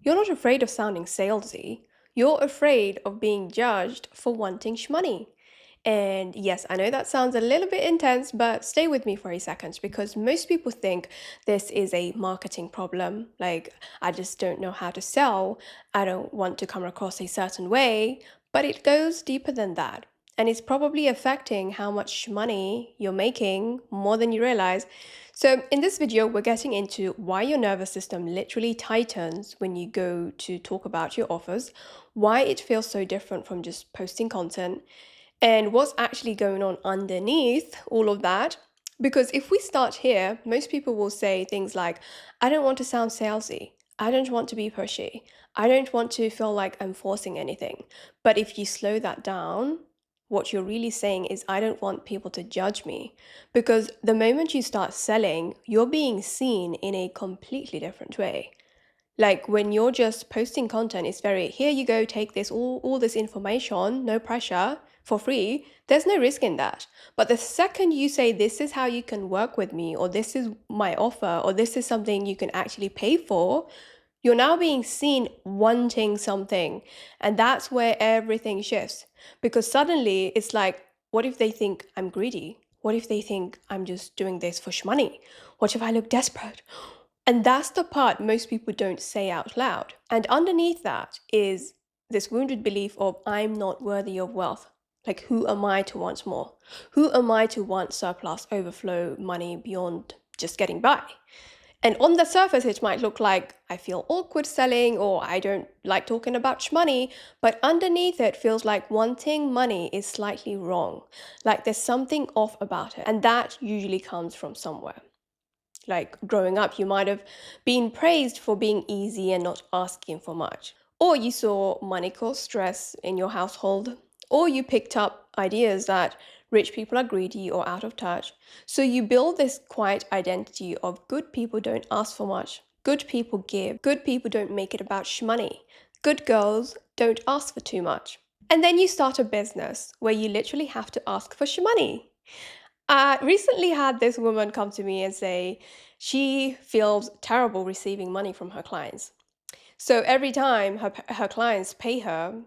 You're not afraid of sounding salesy. You're afraid of being judged for wanting shmoney. And yes, I know that sounds a little bit intense, but stay with me for a second because most people think this is a marketing problem. Like, I just don't know how to sell. I don't want to come across a certain way. But it goes deeper than that. And it's probably affecting how much money you're making more than you realize. So, in this video, we're getting into why your nervous system literally tightens when you go to talk about your offers, why it feels so different from just posting content, and what's actually going on underneath all of that. Because if we start here, most people will say things like, I don't want to sound salesy. I don't want to be pushy. I don't want to feel like I'm forcing anything. But if you slow that down, what you're really saying is, I don't want people to judge me. Because the moment you start selling, you're being seen in a completely different way. Like when you're just posting content, it's very, here you go, take this, all this information, no pressure, for free. There's no risk in that. But the second you say, this is how you can work with me, or this is my offer, or this is something you can actually pay for, you're now being seen wanting something. And that's where everything shifts. Because suddenly it's like, what if they think I'm greedy? What if they think I'm just doing this for money? What if I look desperate? And that's the part most people don't say out loud. And underneath that is this wounded belief of, I'm not worthy of wealth. Like, who am I to want more? Who am I to want surplus, overflow money beyond just getting by? And on the surface, it might look like I feel awkward selling or I don't like talking about money, but underneath it feels like wanting money is slightly wrong. Like there's something off about it. And that usually comes from somewhere. Like growing up, you might have been praised for being easy and not asking for much. Or you saw money cause stress in your household. Or you picked up ideas that rich people are greedy or out of touch. So you build this quiet identity of good people don't ask for much. Good people give. Good people don't make it about money. Good girls don't ask for too much. And then you start a business where you literally have to ask for money. I recently had this woman come to me and say she feels terrible receiving money from her clients. So every time her clients pay her,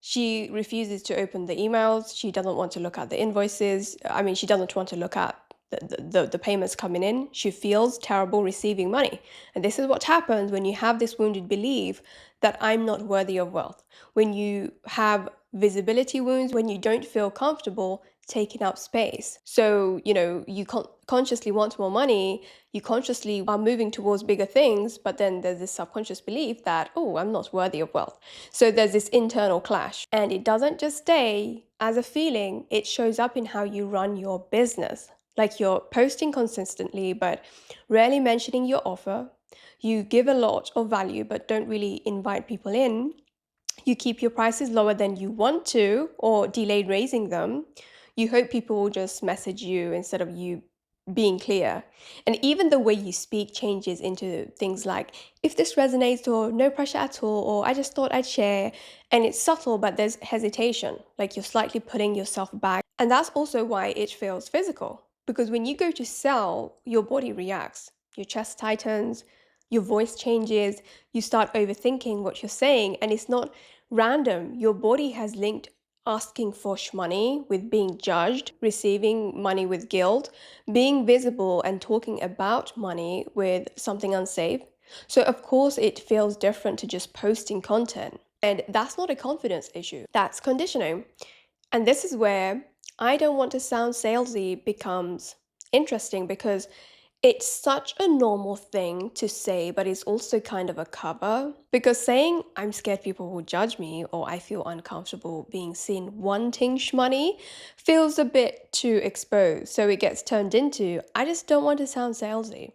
she refuses to open the emails. She doesn't want to look at the invoices. I mean, she doesn't want to look at the payments coming in. She feels terrible receiving money. And this is what happens when you have this wounded belief that I'm not worthy of wealth. When you have visibility wounds, when you don't feel comfortable taking up space. So, you consciously want more money, you consciously are moving towards bigger things, but then there's this subconscious belief that, oh, I'm not worthy of wealth. So there's this internal clash. And it doesn't just stay as a feeling, it shows up in how you run your business. Like you're posting consistently, but rarely mentioning your offer. You give a lot of value, but don't really invite people in. You keep your prices lower than you want to or delay raising them. You hope people will just message you instead of you being clear. And even the way you speak changes into things like, if this resonates, or no pressure at all, or I just thought I'd share. And it's subtle, but there's hesitation, like you're slightly putting yourself back. And that's also why it feels physical. Because when you go to sell, your body reacts. Your chest tightens, your voice changes, you start overthinking what you're saying, and it's not random. Your body has linked asking for money with being judged, receiving money with guilt, being visible and talking about money with something unsafe. So, of course, it feels different to just posting content. And that's not a confidence issue, that's conditioning. And this is where I don't want to sound salesy becomes interesting because it's such a normal thing to say, but it's also kind of a cover. Because saying, I'm scared people will judge me, or I feel uncomfortable being seen wanting money, feels a bit too exposed. So it gets turned into, I just don't want to sound salesy.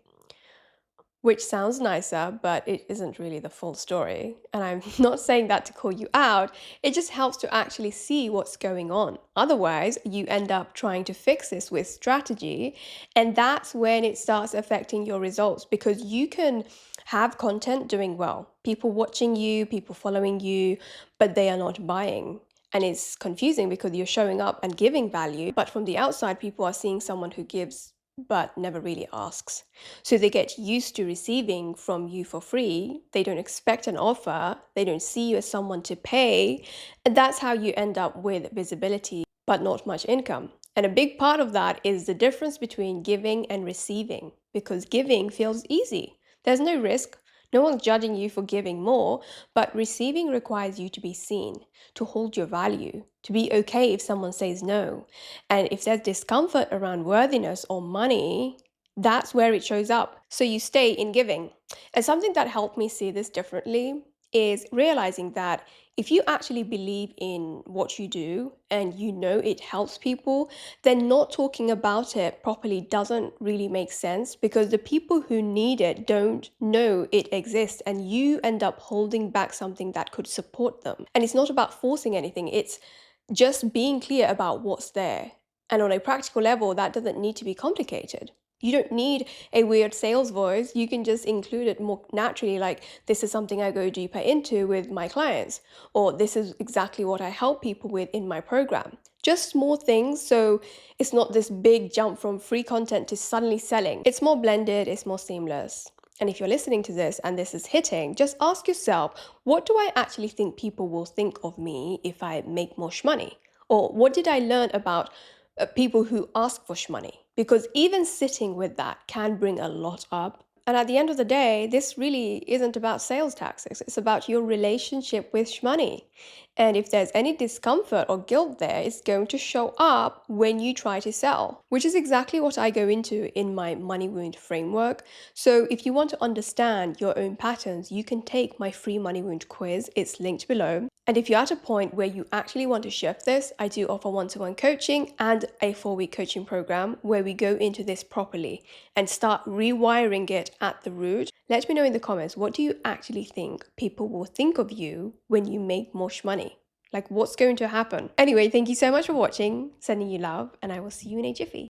Which sounds nicer, but it isn't really the full story. And I'm not saying that to call you out, it just helps to actually see what's going on. Otherwise, you end up trying to fix this with strategy, and that's when it starts affecting your results because you can have content doing well, people watching you, people following you, but they are not buying. And it's confusing because you're showing up and giving value, but from the outside, people are seeing someone who gives but never really asks. So they get used to receiving from you for free. They don't expect an offer. They don't see you as someone to pay. And that's how you end up with visibility, but not much income. And a big part of that is the difference between giving and receiving, because giving feels easy. There's no risk. No one's judging you for giving more, but receiving requires you to be seen, to hold your value, to be okay if someone says no. And if there's discomfort around worthiness or money, that's where it shows up. So you stay in giving. And something that helped me see this differently is realizing that if you actually believe in what you do and you know it helps people, then not talking about it properly doesn't really make sense, because the people who need it don't know it exists and you end up holding back something that could support them. And it's not about forcing anything, it's just being clear about what's there. And on a practical level, that doesn't need to be complicated. You don't need a weird sales voice. You can just include it more naturally, like, this is something I go deeper into with my clients, or this is exactly what I help people with in my program. Just small things, so it's not this big jump from free content to suddenly selling. It's more blended, it's more seamless. And if you're listening to this and this is hitting, just ask yourself, what do I actually think people will think of me if I make more shmoney? Or what did I learn about people who ask for shmoney? Because even sitting with that can bring a lot up. And at the end of the day, this really isn't about sales tactics. It's about your relationship with shmoney. And if there's any discomfort or guilt there, it's going to show up when you try to sell, which is exactly what I go into in my money wound framework. So if you want to understand your own patterns, you can take my free money wound quiz. It's linked below. And if you're at a point where you actually want to shift this, I do offer one-to-one coaching and a 4-week coaching program where we go into this properly and start rewiring it at the root. Let me know in the comments, what do you actually think people will think of you when you make more money? Like, what's going to happen? Anyway, thank you so much for watching. Sending you love, and I will see you in a jiffy.